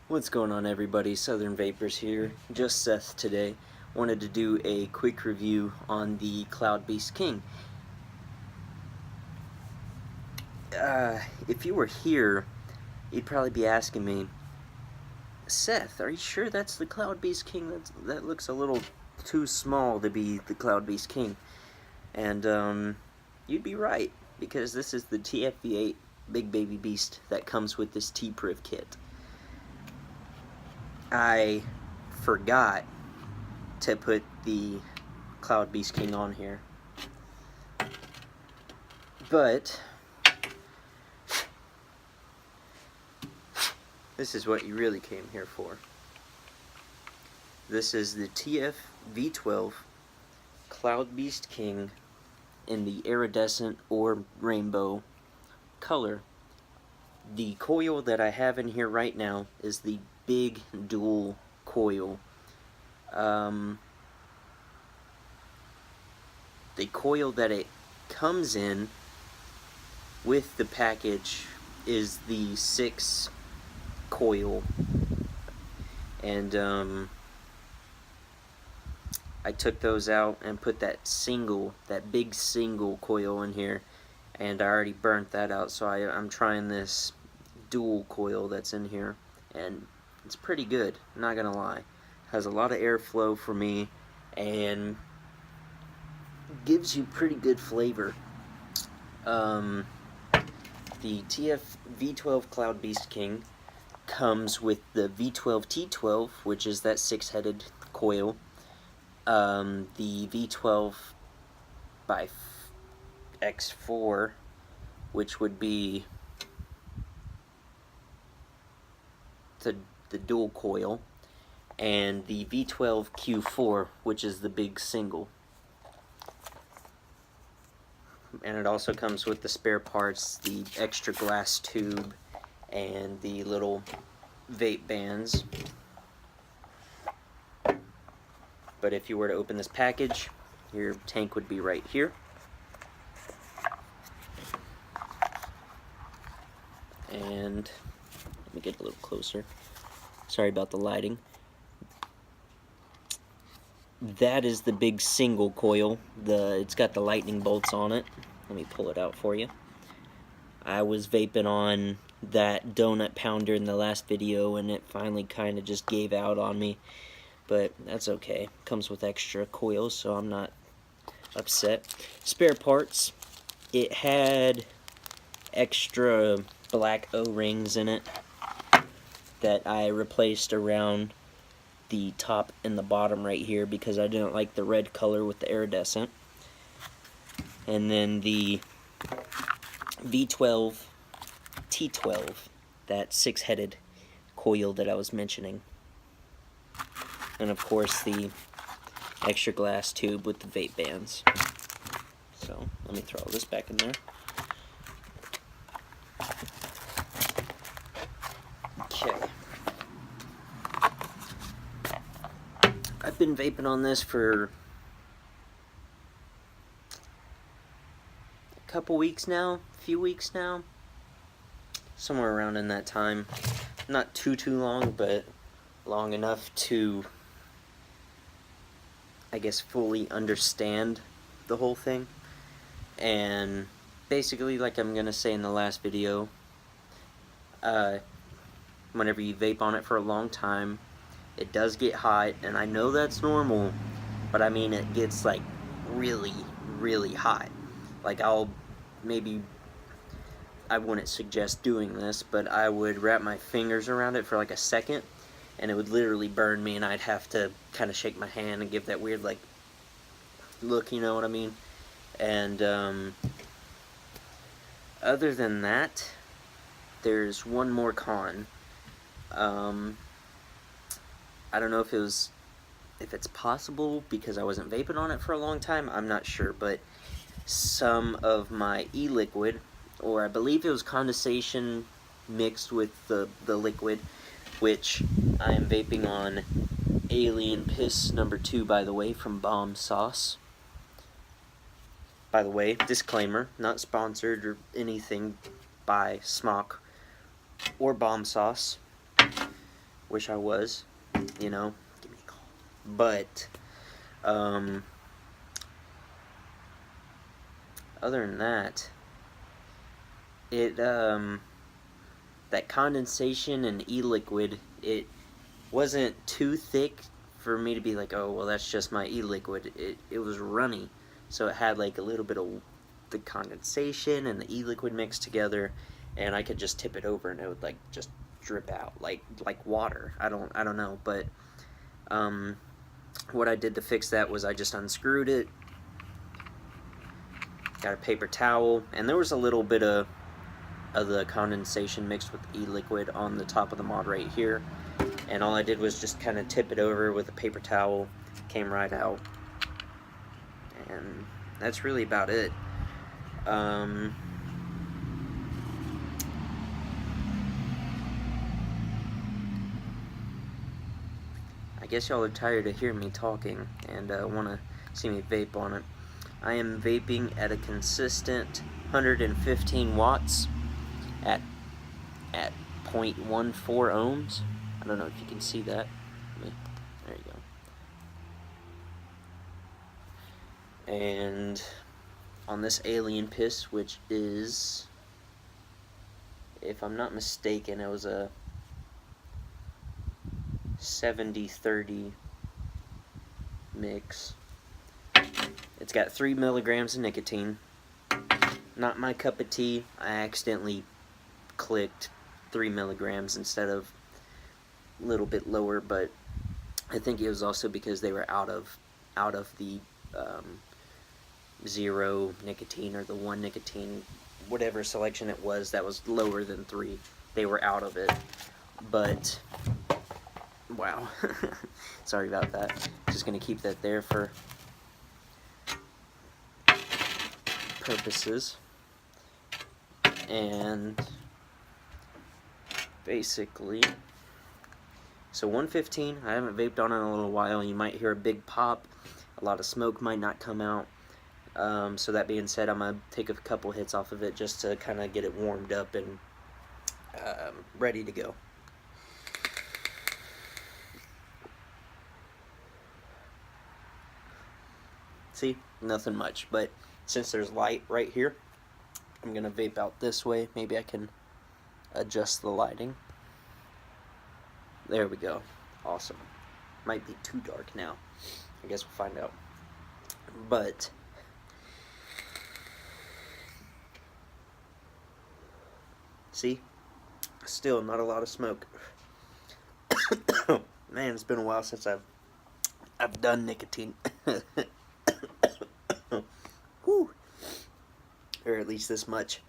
What's going on, everybody? Southern Vapors here. Just Seth today. Wanted to do a quick review on the Cloud Beast King. If you were here, you'd probably be asking me, Seth, are you sure that's the Cloud Beast King? That looks a little too small to be the Cloud Beast King. And you'd be right, because this is the TFV8 Big Baby Beast that comes with this T-Priv kit. I forgot to put the Cloud Beast King on here, but this is what you really came here for. This is the TFV12 Cloud Beast King in the iridescent or rainbow color. The coil that I have in here right now is the big dual coil. The coil that it comes in with the package is the 6 coil, and I took those out and put that big single coil in here, and I already burnt that out, so I'm trying this dual coil that's in here, and it's pretty good, not gonna lie. Has a lot of airflow for me and gives you pretty good flavor. The TFV12 Cloud Beast King comes with the V12T12, which is that 6-headed coil. The V12 by X4, which would be the dual coil, and the V12Q4, which is the big single. And it also comes with the spare parts, the extra glass tube, and the little vape bands. But if you were to open this package, your tank would be right here. And let me get a little closer. Sorry about the lighting. That is the big single coil. It's got the lightning bolts on it. Let me pull it out for you. I was vaping on that donut pounder in the last video, and it finally kind of just gave out on me. But that's okay. Comes with extra coils, so I'm not upset. Spare parts. It had extra black O-rings in it that I replaced around the top and the bottom right here because I didn't like the red color with the iridescent. And then the V12 T12, that 6-headed coil that I was mentioning. And of course the extra glass tube with the vape bands. So let me throw all this back in there. Okay. I've been vaping on this for a couple weeks now, a few weeks now, somewhere around in that time. Not too long, but long enough to, I guess, fully understand the whole thing. And basically, like I'm gonna say in the last video, whenever you vape on it for a long time, it does get hot, and I know that's normal, but I mean, it gets like really, really hot. Like I wouldn't suggest doing this, but I would wrap my fingers around it for like a second, and it would literally burn me, and I'd have to kind of shake my hand and give that weird like look, you know what I mean? And other than that, there's one more con. I don't know if it's possible because I wasn't vaping on it for a long time, I'm not sure, but some of my e-liquid, or I believe it was condensation mixed with the liquid, which I am vaping on Alien Piss number 2, by the way, from Bomb Sauce. By the way, disclaimer, not sponsored or anything by SMOK or Bomb Sauce. Wish I was, you know. Give me a call. But other than that, it that condensation and e-liquid, it wasn't too thick for me to be like, oh well, that's just my e-liquid. It was runny, so it had like a little bit of the condensation and the e-liquid mixed together, and I could just tip it over and it would like just drip out like water. I don't know, but what I did to fix that was I just unscrewed it, got a paper towel, and there was a little bit of the condensation mixed with e-liquid on the top of the mod right here, and all I did was just kind of tip it over with a paper towel. Came right out, and that's really about it. I guess y'all are tired of hearing me talking and want to see me vape on it. I am vaping at a consistent 115 watts at 0.14 ohms. I don't know if you can see that. There you go. And on this alien piss, which is, if I'm not mistaken, it was a 70-30 mix. It's got 3 milligrams of nicotine. Not my cup of tea. I accidentally clicked 3 milligrams instead of a little bit lower, but I think it was also because they were out of the 0 nicotine or the 1 nicotine, whatever selection it was that was lower than 3. They were out of it. But wow. Sorry about that. Just gonna keep that there for purposes. And basically, so 115, I haven't vaped on it in a little while. You might hear a big pop. A lot of smoke might not come out. So that being said, I'm going to take a couple hits off of it just to kind of get it warmed up and ready to go. See, nothing much, but since there's light right here, I'm going to vape out this way. Maybe I can adjust the lighting. There we go. Awesome. Might be too dark now. I guess we'll find out. But see? Still not a lot of smoke. Man, it's been a while since I've done nicotine. Whew. Or at least this much.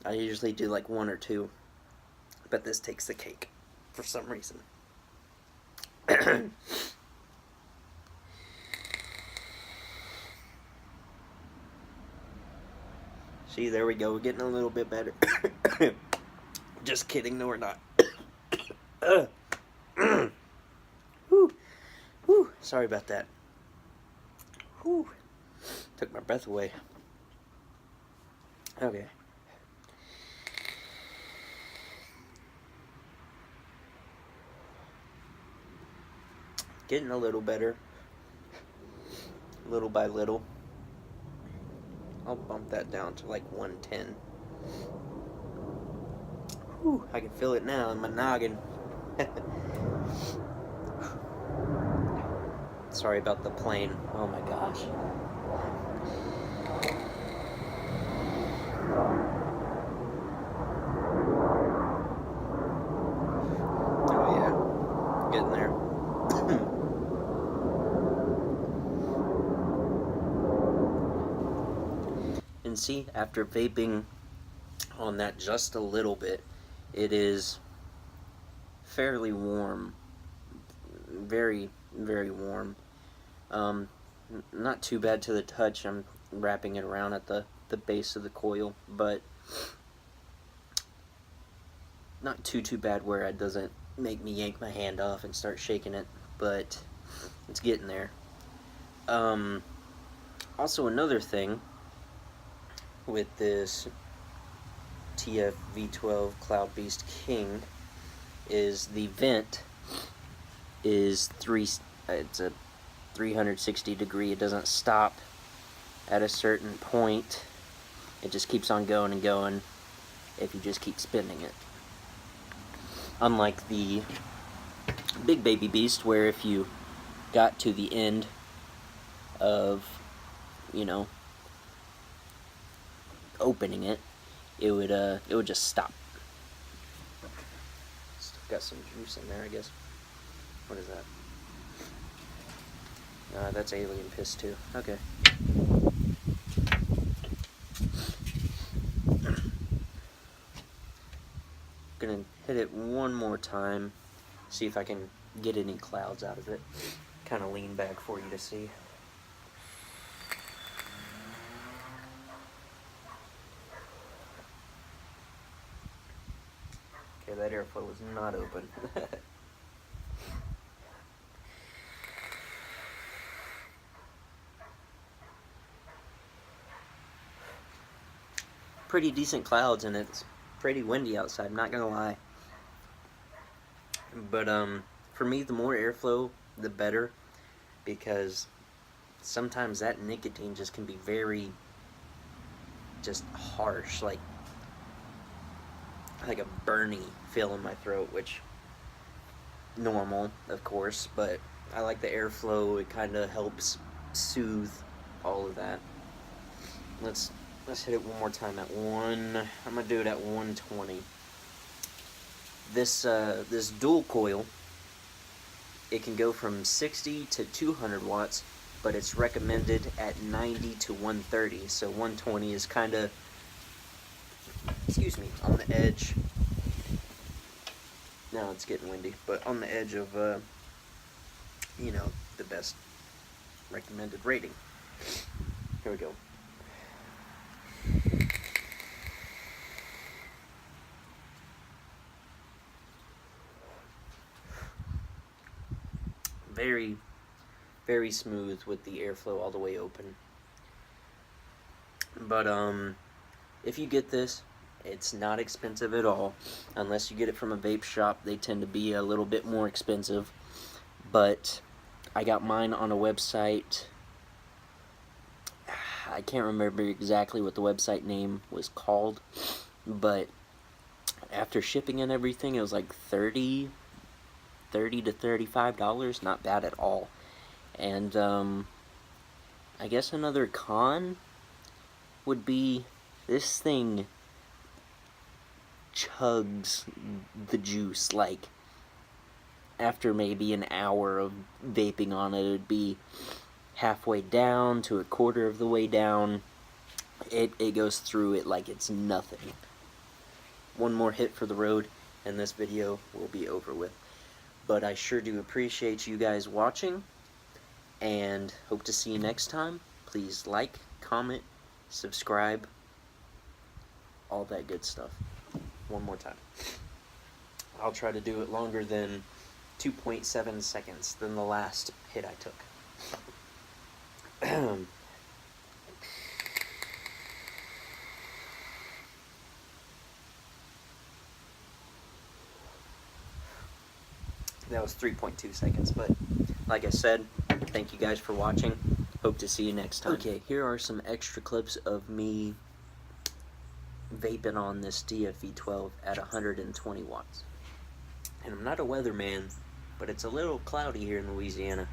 I usually do like 1 or 2, but this takes the cake for some reason. See, there we go. We're getting a little bit better. Just kidding. No, we're not. Whew. Whew. Sorry about that. Whew. Took my breath away. Okay. Getting a little better. Little by little. I'll bump that down to like 110. Whew, I can feel it now in my noggin. Sorry about the plane. Oh my gosh. Oh yeah, getting there. And see, after vaping on that just a little bit, it is fairly warm. Very, very warm. Not too bad to the touch. I'm wrapping it around at the base of the coil, but not too bad where it doesn't make me yank my hand off and start shaking it, but it's getting there. Also, another thing with this TFV12 Cloud Beast King is the vent is it's a 360 degree. It doesn't stop at a certain point. It just keeps on going and going if you just keep spinning it. Unlike the Big Baby Beast, where if you got to the end of, you know, opening it, it would just stop. Still got some juice in there, I guess. What is that? That's alien piss too. Okay. Gonna hit it one more time, see if I can get any clouds out of it. Kind of lean back for you to see. Okay, that airflow was not open. Pretty decent clouds, and it's pretty windy outside, I'm not gonna lie. But for me, the more airflow the better, because sometimes that nicotine just can be very just harsh, like a burny feel in my throat, which normal, of course, but I like the airflow. It kind of helps soothe all of that. Let's hit it one more time at I'm gonna do it at 120. This dual coil, it can go from 60 to 200 watts, but it's recommended at 90 to 130. So 120 is kind of, excuse me, on the edge. Now it's getting windy, but on the edge of, you know, the best recommended rating. Here we go. Very, very smooth with the airflow all the way open. But if you get this, it's not expensive at all. Unless you get it from a vape shop, they tend to be a little bit more expensive. But I got mine on a website. I can't remember exactly what the website name was called, but after shipping and everything, it was like $30 to $35, not bad at all. And I guess another con would be this thing chugs the juice. Like, after maybe an hour of vaping on it, it'd be halfway down to a quarter of the way down. It goes through it like it's nothing. One more hit for the road, and this video will be over with. But I sure do appreciate you guys watching, and hope to see you next time. Please like, comment, subscribe, all that good stuff. One more time. I'll try to do it longer than 2.7 seconds than the last hit I took. That was 3.2 seconds, but like I said, thank you guys for watching. Hope to see you next time. Okay, here are some extra clips of me vaping on this TFV12 at 120 watts. And I'm not a weatherman, but it's a little cloudy here in Louisiana.